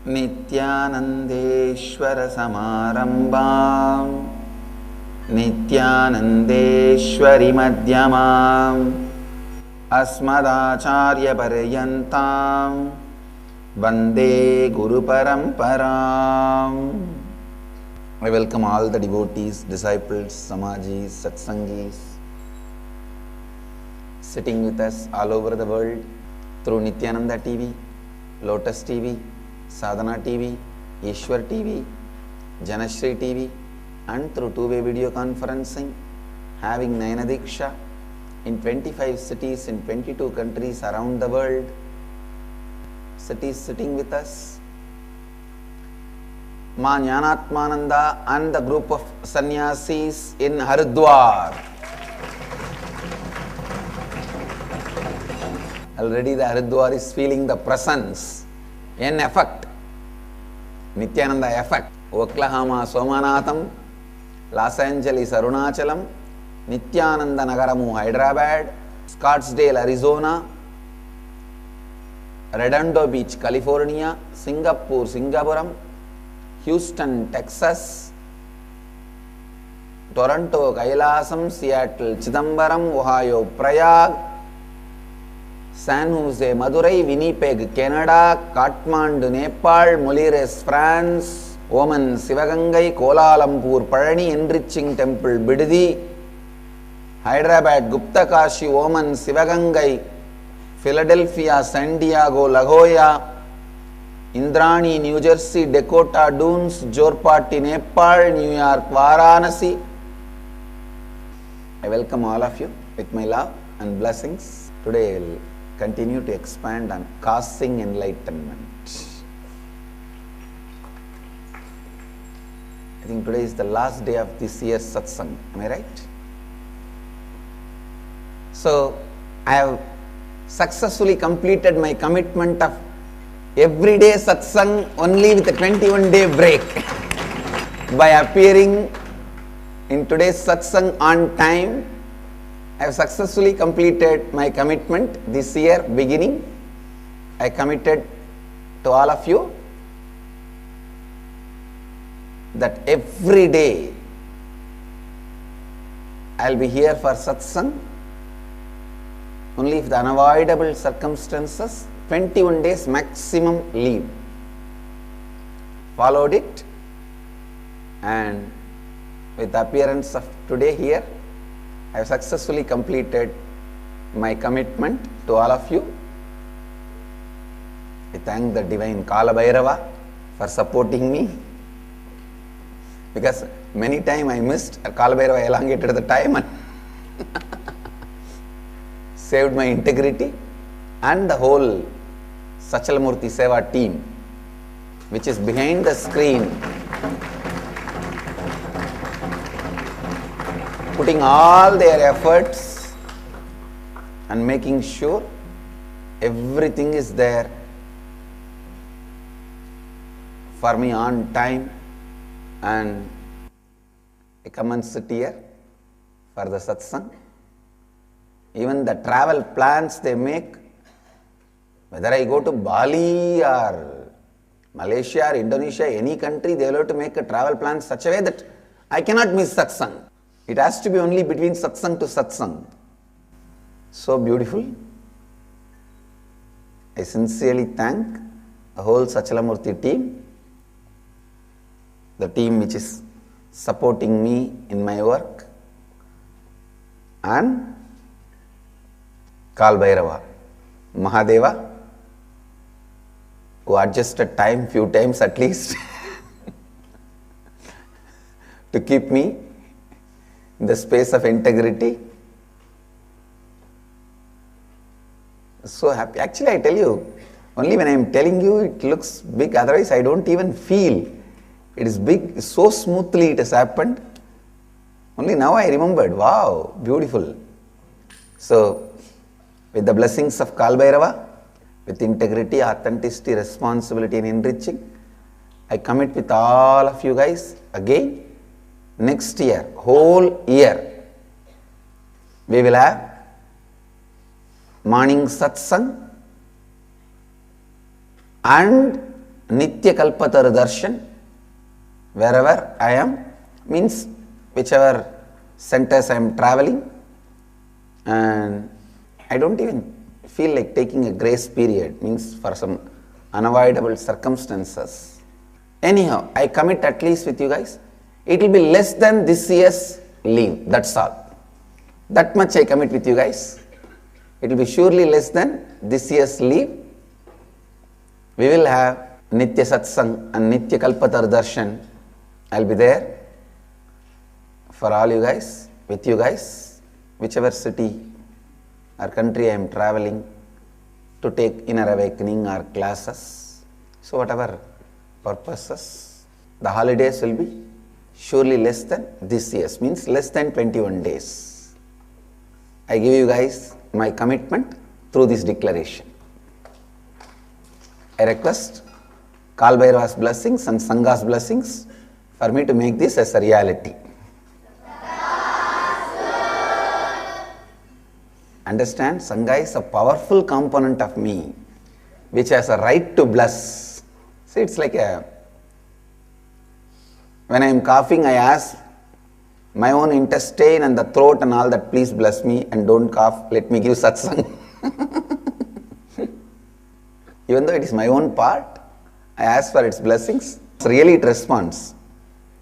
नित्यानन्देश्वर समारम्भां नित्यानन्देश्वरि मध्यमाम् अस्मदाचार्यपर्यन्तां वन्दे गुरुपरम्पराम्. I welcome all the devotees, disciples, samajis, satsangis sitting with us all over the world through Nityananda TV, Lotus TV, Sadhana TV, Ishwar TV, Janashri TV, and through two-way video conferencing, having Nayana Diksha in 25 cities in 22 countries around the world. Cities sitting with us, Ma Jnanatmananda and the group of sannyasis in Haridwar. Already the Haridwar is feeling the presence in effect, Nityananda effect. Oklahoma Somanatham, Los Angeles Arunachalam, Nityananda Nagaramu Hyderabad, Scottsdale Arizona, Redondo Beach California, Singapore Singapuram, Houston Texas, Toronto Kailasam, Seattle Chidambaram, Ohio Prayag, San Jose Madurai, Winnipeg Canada, Kathmandu Nepal, Molires France, Oman Sivagangai, Kuala Lumpur Parani Enriching Temple Bidadi, Hyderabad Gupta Kashi, Oman Sivagangai, Philadelphia, San Diego, La Jolla, Indrani, New Jersey, Dakota Dunes, Jorpati, Nepal, New York, Varanasi. I welcome all of you with my love and blessings. Today I will continue to expand on causing enlightenment. I think today is the last day of this year's satsang. Am I right? So I have successfully completed my commitment of everyday satsang only with a 21-day break by appearing in today's satsang on time. I have successfully completed my commitment this year beginning. I committed to all of you that every day I will be here for satsang. Only if the unavoidable circumstances, 21 days maximum leave. Followed it, and with the appearance of today here, I have successfully completed my commitment to all of you. I thank the divine Kala Bhairava for supporting me, because many times I missed, Kala Bhairava elongated the time and saved my integrity, and the whole Sachalamurti Seva team, which is behind the screen, putting all their efforts and making sure everything is there for me on time, and I come and sit here for the satsang. Even the travel plans they make, whether I go to Bali or Malaysia or Indonesia, any country, they will have to make a travel plan such a way that I cannot miss satsang. It has to be only between satsang to satsang. So beautiful. I sincerely thank the whole Sachalamurti team, the team which is supporting me in my work, and Kal Bhairava, Mahadeva, who adjusted time few times at least to keep me in the space of integrity. So happy. Actually, I tell you, only when I am telling you it looks big, otherwise I don't even feel it is big. So smoothly it has happened. Only now I remembered, wow, beautiful. So, with the blessings of Kal Bhairava, with integrity, authenticity, responsibility and enriching, I commit with all of you guys again, next year, whole year, we will have morning satsang and Nitya Kalpatar Darshan, wherever I am, means whichever centers I am traveling, and I don't even feel like taking a grace period, means for some unavoidable circumstances. Anyhow, I commit at least with you guys, it will be less than this year's leave, that's all. That much I commit with you guys. It will be surely less than this year's leave. We will have Nitya Satsang and Nitya Kalpatar Darshan. I will be there for all you guys, with you guys, whichever city or country I am traveling to take inner awakening or classes. So whatever purposes, the holidays will be surely less than this year's, means less than 21 days. I give you guys my commitment through this declaration. I request Kal Bhairava's blessings and Sangha's blessings for me to make this as a reality. Understand, Sangha is a powerful component of me which has a right to bless. See, it's like when I am coughing, I ask my own intestine and the throat and all that, please bless me and don't cough, let me give satsang. Even though it is my own part, I ask for its blessings. Really it responds.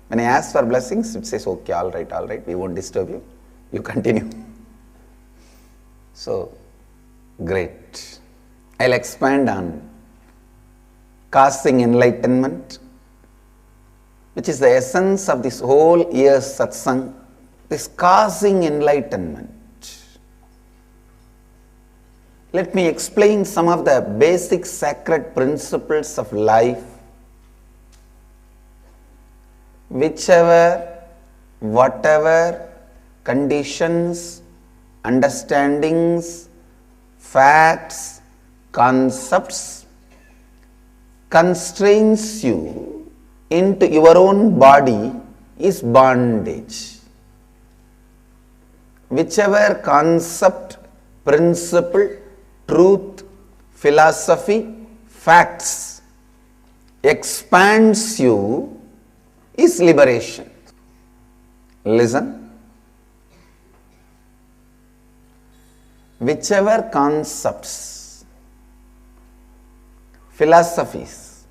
When I ask for blessings, it says, okay, all right, we won't disturb you. You continue. So, great. I'll expand on causing enlightenment, which is the essence of this whole year's satsang, this causing enlightenment. Let me explain some of the basic sacred principles of life, whatever conditions, understandings, facts, concepts constrains you into your own body is bondage. Whichever concept, principle, truth, philosophy, facts expands you is liberation. Listen. Whichever concepts, philosophies,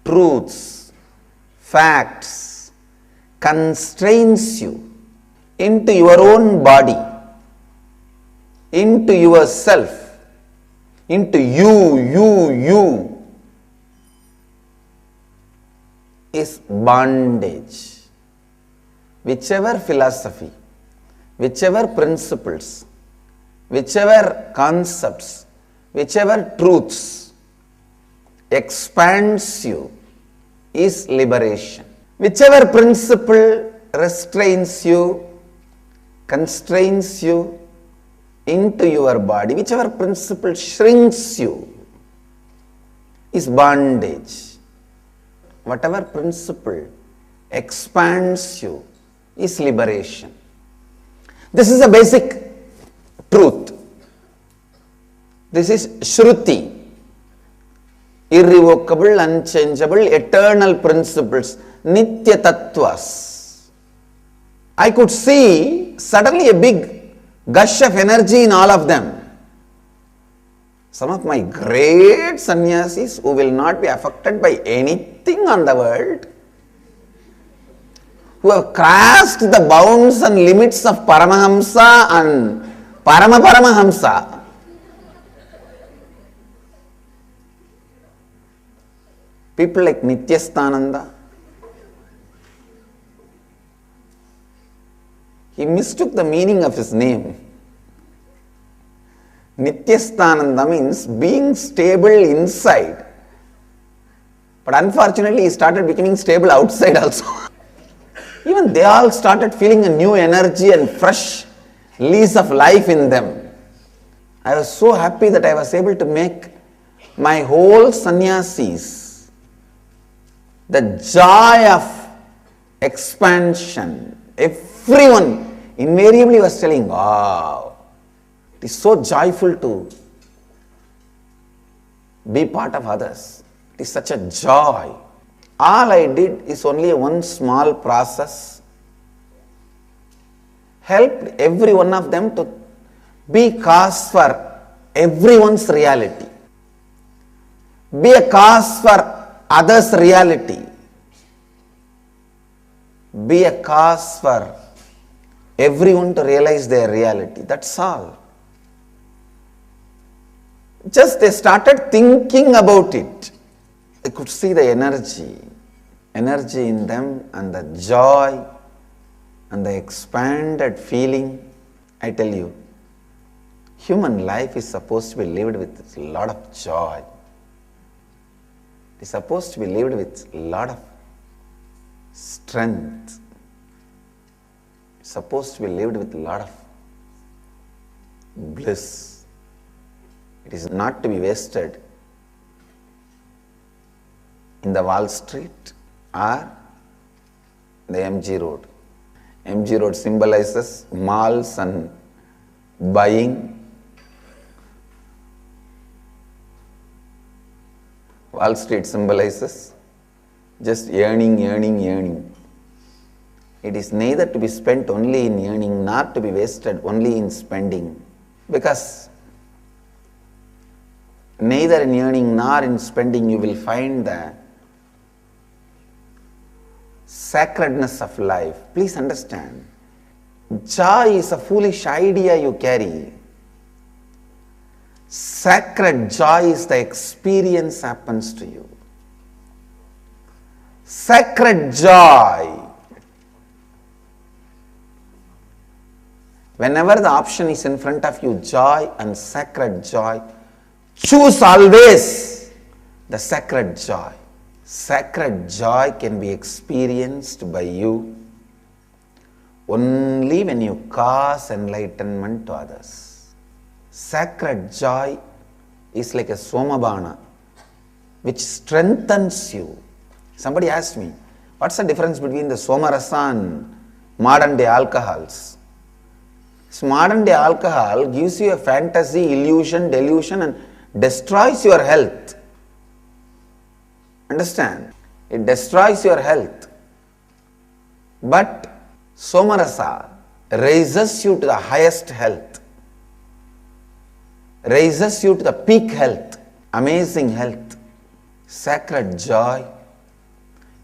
truths, facts constrains you into your own body, into yourself, into you is bondage. Whichever philosophy, whichever principles, whichever concepts, whichever truths expands you is liberation. Whichever principle restrains you, constrains you into your body, whichever principle shrinks you is bondage. Whatever principle expands you is liberation. This is a basic truth. This is Shruti, irrevocable, unchangeable, eternal principles, Nitya Tattvas. I could see suddenly a big gush of energy in all of them. Some of my great sannyasis who will not be affected by anything on the world, who have crossed the bounds and limits of Paramahamsa and Paramahamsa. People like Nityasthananda, he mistook the meaning of his name. Nityasthananda means being stable inside. But unfortunately, he started becoming stable outside also. Even they all started feeling a new energy and fresh lease of life in them. I was so happy that I was able to make my whole sannyasis the joy of expansion. Everyone invariably was telling, wow, it is so joyful to be part of others. It is such a joy. All I did is only one small process, helped every one of them to be cause for everyone's reality. Be a cause for others' reality. Be a cause for everyone to realize their reality. That's all. Just they started thinking about it. I could see the energy in them, and the joy and the expanded feeling. I tell you, human life is supposed to be lived with a lot of joy. It is supposed to be lived with a lot of strength. It's supposed to be lived with a lot of bliss. It is not to be wasted in the Wall Street or the MG Road. MG Road symbolizes malls and buying. Wall Street symbolizes just earning. It is neither to be spent only in earning, nor to be wasted only in spending. Because neither in earning nor in spending you will find the sacredness of life. Please understand, joy is a foolish idea you carry. Sacred joy is the experience happens to you. Sacred joy. Whenever the option is in front of you, joy and sacred joy, choose always the sacred joy. Sacred joy can be experienced by you only when you cause enlightenment to others. Sacred joy is like a somabana which strengthens you. Somebody asked me, what's the difference between the somarasa and modern day alcohols? So modern day alcohol gives you a fantasy, illusion, delusion, and destroys your health. Understand? It destroys your health. But somarasa raises you to the highest health, raises you to the peak health, amazing health. Sacred joy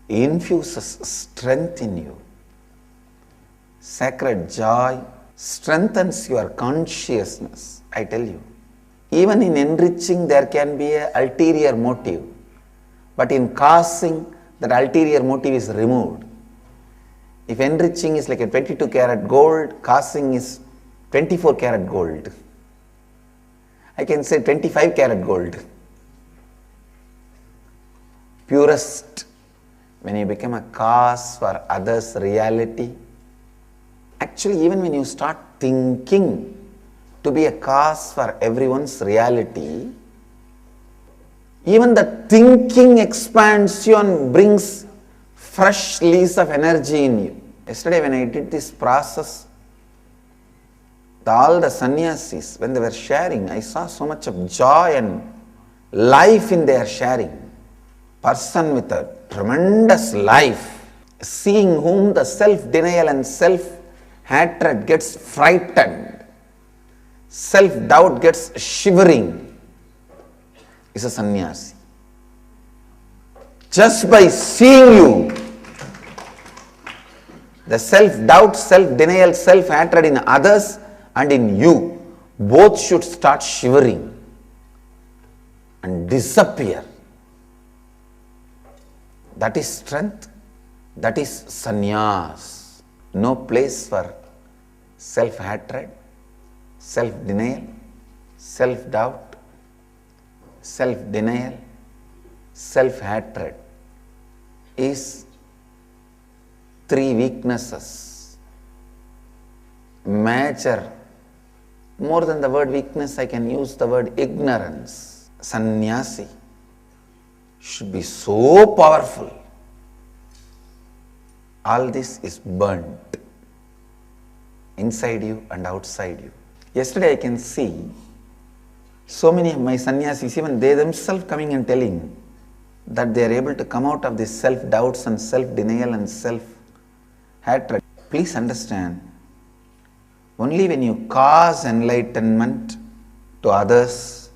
infuses strength in you. Sacred joy strengthens your consciousness. I tell you, even in enriching there can be an ulterior motive, but in causing that ulterior motive is removed. If enriching is like a 22 karat gold, causing is 24 karat gold. I can say 25 karat gold. Purest. When you become a cause for others' reality, actually even when you start thinking to be a cause for everyone's reality, even the thinking expands you and brings fresh lease of energy in you. Yesterday when I did this process, all the sannyasis, when they were sharing, I saw so much of joy and life in their sharing. Person with a tremendous life, seeing whom the self-denial and self-hatred gets frightened, self-doubt gets shivering, is a sannyasi. Just by seeing you, the self-doubt, self-denial, self-hatred in others and in you, both should start shivering and disappear. That is strength, that is sannyas. No place for self-hatred, self-denial, self-doubt, self-denial, self-hatred is three weaknesses. Major, more than the word weakness, I can use the word ignorance. Sannyasi should be so powerful. All this is burnt inside you and outside you. Yesterday I can see so many of my sannyasis, even they themselves coming and telling, that they are able to come out of these self-doubts and self-denial and self-hatred. Please understand, only when you cause enlightenment to others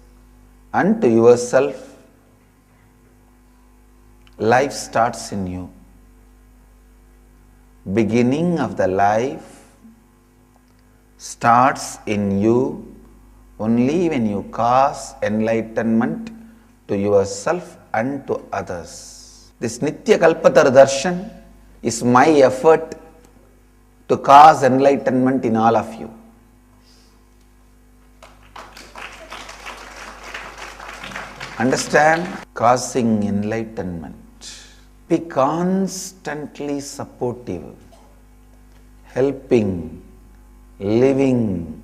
and to yourself, life starts in you. Beginning of the life starts in you only when you cause enlightenment to yourself and to others. This Nitya Kalpatar Darshan is my effort to cause enlightenment in all of you. Understand? Causing enlightenment. Be constantly supportive, helping, living,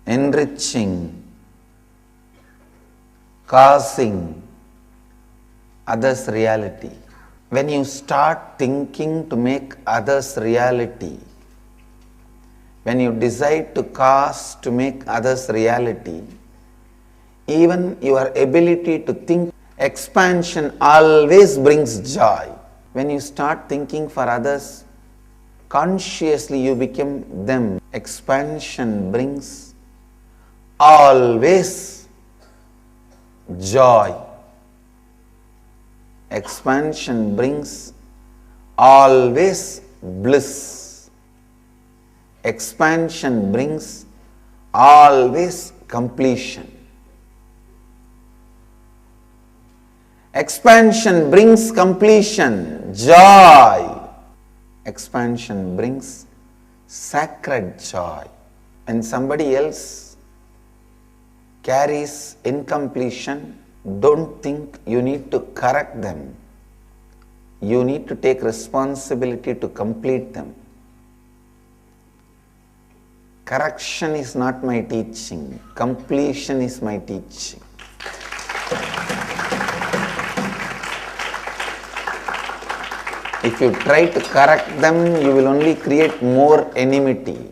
enriching, causing others reality. When you start thinking to make others reality, when you decide to cause to make others reality, even your ability to think, expansion always brings joy. When you start thinking for others, consciously you become them. Expansion brings always joy. Expansion brings always bliss. Expansion brings always completion. Expansion brings completion, joy. Expansion brings sacred joy. When somebody else carries incompletion, don't think you need to correct them. You need to take responsibility to complete them. Correction is not my teaching. Completion is my teaching. If you try to correct them, you will only create more enmity.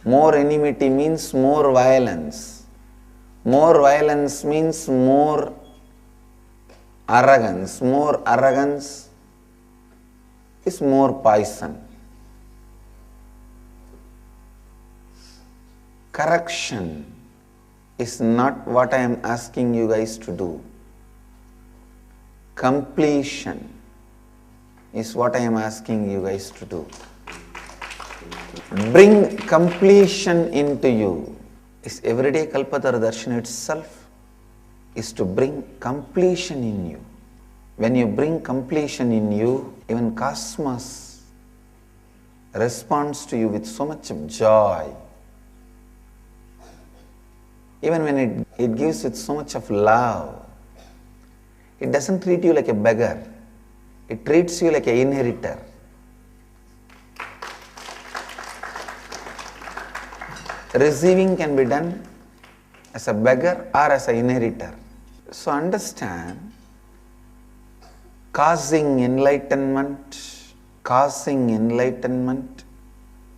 More enmity means more violence. More violence means more arrogance. More arrogance is more poison. Correction is not what I am asking you guys to do. Completion is what I am asking you guys to do. Bring completion into you. This everyday Kalpatar Darshan itself is to bring completion in you. When you bring completion in you, even cosmos responds to you with so much of joy. Even when it gives with so much of love, it doesn't treat you like a beggar. It treats you like an inheritor. Receiving can be done as a beggar or as an inheritor. So understand, causing enlightenment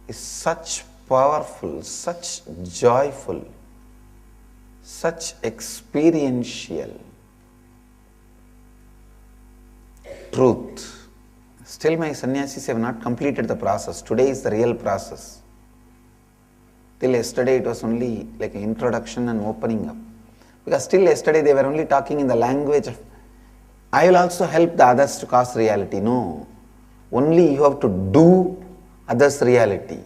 is such powerful, such joyful, such experiential truth. Still my sannyasis have not completed the process. Today is the real process. Till yesterday it was only like an introduction and opening up. Because still yesterday they were only talking in the language of, I will also help the others to cause reality. No. Only you have to do others reality.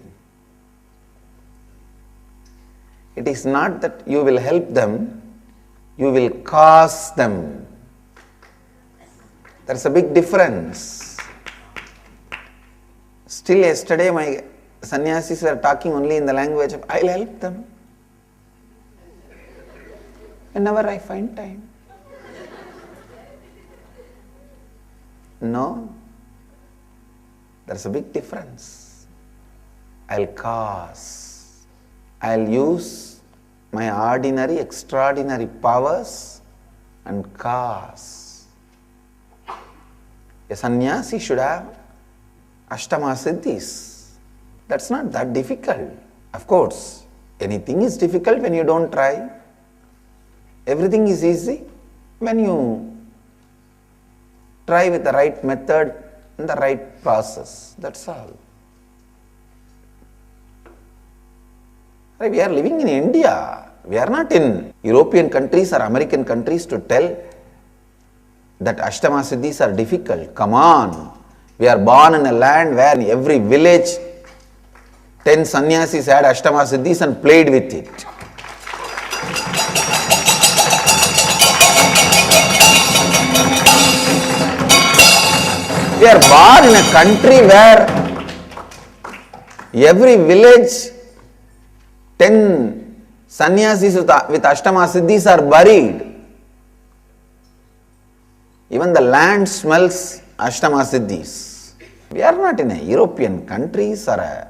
It is not that you will help them, you will cause them. There is a big difference. Still yesterday my sannyasis were talking only in the language of, I will help them whenever I find time. No, there is a big difference. I will cause. I will use my ordinary, extraordinary powers and cause. A sannyasi should have Ashtama Siddhis. That's not that difficult. Of course, anything is difficult when you don't try. Everything is easy when you try with the right method and the right process. That's all. We are living in India. We are not in European countries or American countries to tell that Ashtama Siddhis are difficult. Come on. We are born in a land where in every village 10 sannyasis had Ashtama Siddhis and played with it. We are born in a country where every village 10 sannyasis with Ashtama Siddhis are buried. Even the land smells Ashtama Siddhis. We are not in a European countries or a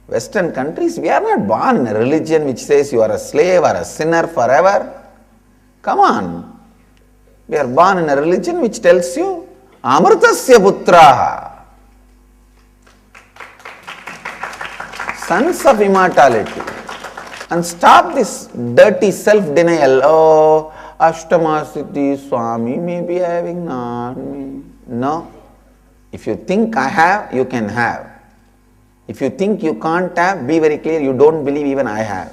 Western countries. We are not born in a religion which says you are a slave or a sinner forever. Come on. We are born in a religion which tells you Amritasya Putraha, sons of immortality. And stop this dirty self-denial. Oh, Ashtama Siddhi Swami may be having, not me. No. If you think I have, you can have. If you think you can't have, be very clear, you don't believe even I have.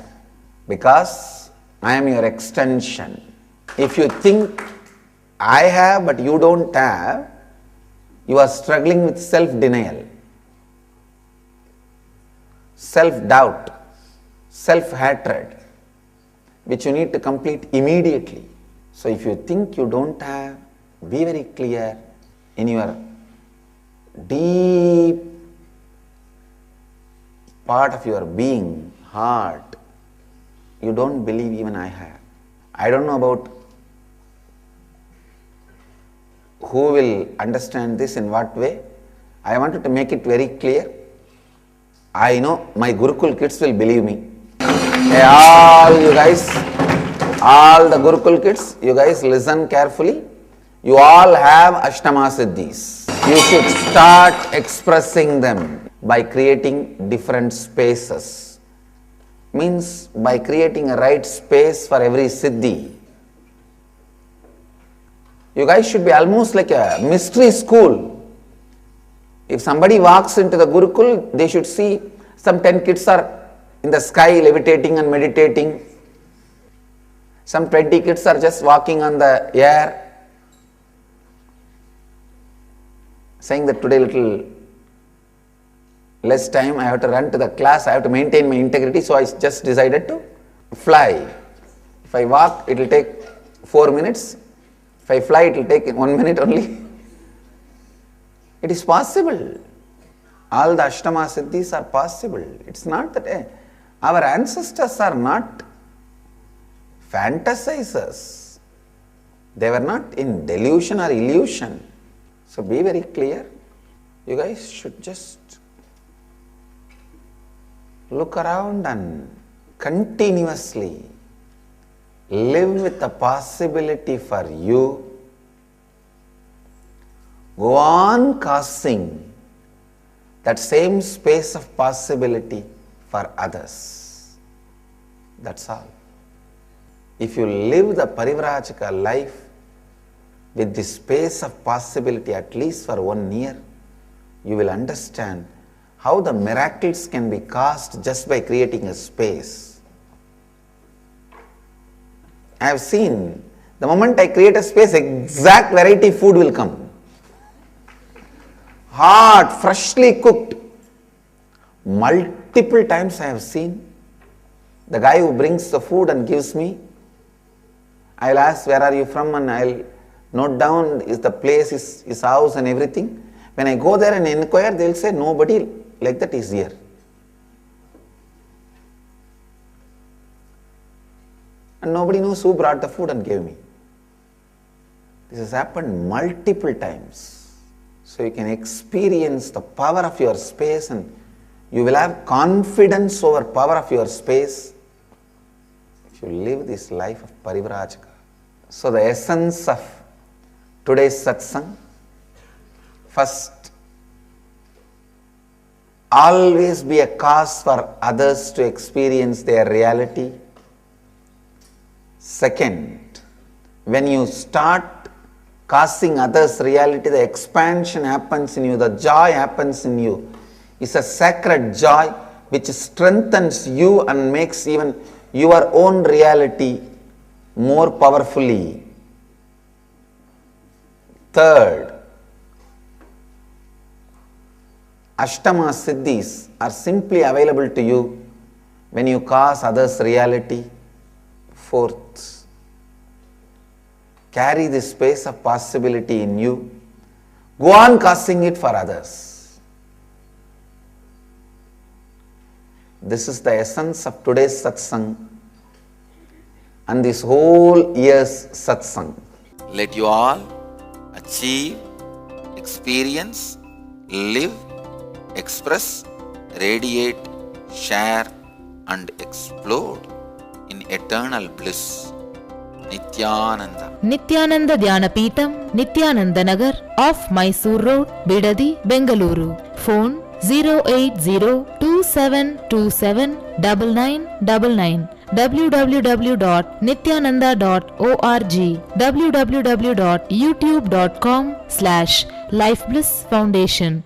Because I am your extension. If you think I have but you don't have, you are struggling with self-denial, self-doubt, self-hatred, which you need to complete immediately. So if you think you don't have, be very clear in your deep part of your being, heart, you don't believe even I have. I don't know about who will understand this in what way. I wanted to make it very clear. I know my Gurukul kids will believe me. Hey, all you guys, all the Gurukul kids, you guys listen carefully. You all have Ashtama Siddhis. You should start expressing them by creating different spaces. Means by creating a right space for every Siddhi. You guys should be almost like a mystery school. If somebody walks into the Gurukul, they should see some 10 kids are in the sky levitating and meditating. Some 20 kids are just walking on the air, saying that today little less time, I have to run to the class, I have to maintain my integrity, so I just decided to fly. If I walk, it will take 4 minutes. If I fly, it will take 1 minute only. It is possible. All the Ashtama Siddhis are possible. It's not that our ancestors are not fantasizers. They were not in delusion or illusion. So be very clear. You guys should just look around and continuously live with the possibility for you. Go on causing that same space of possibility for others. That's all. If you live the Parivrajaka life with the space of possibility at least for 1 year, you will understand how the miracles can be caused just by creating a space. I have seen, the moment I create a space, exact variety food will come. Hot, freshly cooked. Multiple times I have seen. The guy who brings the food and gives me, I will ask, where are you from? And I will note down is the place, his house and everything. When I go there and inquire, they will say, nobody like that is here. And nobody knows who brought the food and gave me. This has happened multiple times. So you can experience the power of your space and you will have confidence over power of your space if you live this life of Parivrajaka. So the essence of today's satsang, first, always be a cause for others to experience their reality. Second, when you start causing others reality, the expansion happens in you, the joy happens in you. It's a sacred joy which strengthens you and makes even your own reality more powerfully. Third, Ashtama Siddhis are simply available to you when you cause others reality. Fourth, carry this space of possibility in you. Go on causing it for others. This is the essence of today's satsang and this whole year's satsang. Let you all achieve, experience, live, express, radiate, share and explode in eternal bliss. Nityananda. Nityananda Dhyanapitham, Nityananda Nagar, off Mysore Road, Bidadi, Bengaluru. Phone 08027279999. www.nityananda.org. www.youtube.com/Life Bliss Foundation.